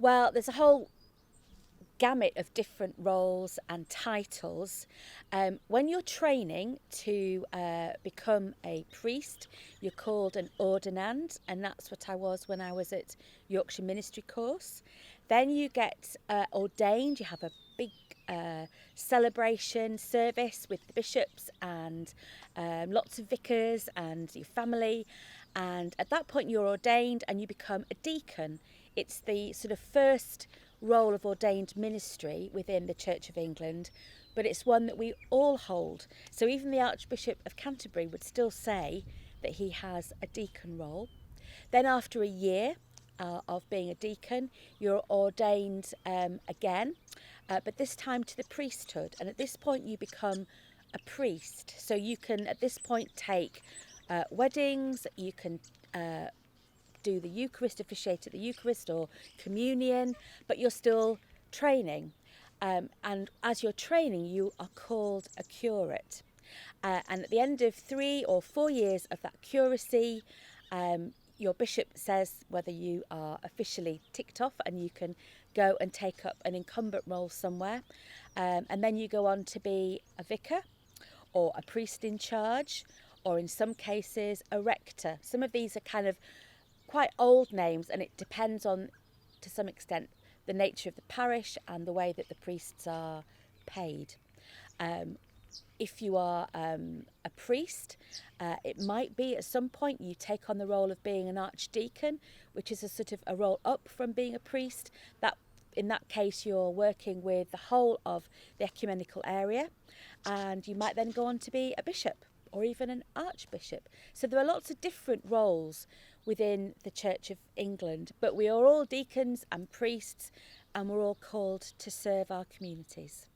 Well, there's a whole gamut of different roles and titles. When you're training to become a priest, you're called an ordinand, and that's what I was when I was at Yorkshire Ministry course. Then you get ordained. You have a big celebration service with the bishops and lots of vicars and your family. And at that point, you're ordained and you become a deacon. It's the sort of first role of ordained ministry within the Church of England, but it's one that we all hold. So even the Archbishop of Canterbury would still say that he has a deacon role. Then after a year of being a deacon, you're ordained again, but this time to the priesthood. And at this point you become a priest. So you can at this point take weddings, you can do the Eucharist, officiate at the Eucharist or communion, but you're still training. And as you're training, you are called a curate. And at the end of 3 or 4 years of that curacy, your bishop says whether you are officially ticked off and you can go and take up an incumbent role somewhere. And then you go on to be a vicar or a priest in charge, or in some cases, a rector. Some of these are kind of quite old names, and it depends on, to some extent, the nature of the parish and the way that the priests are paid. If you are a priest, it might be at some point you take on the role of being an archdeacon, which is a sort of a role up from being a priest. That in that case, you're working with the whole of the ecumenical area, and you might then go on to be a bishop or even an archbishop. So there are lots of different roles within the Church of England, but we are all deacons and priests, and we're all called to serve our communities.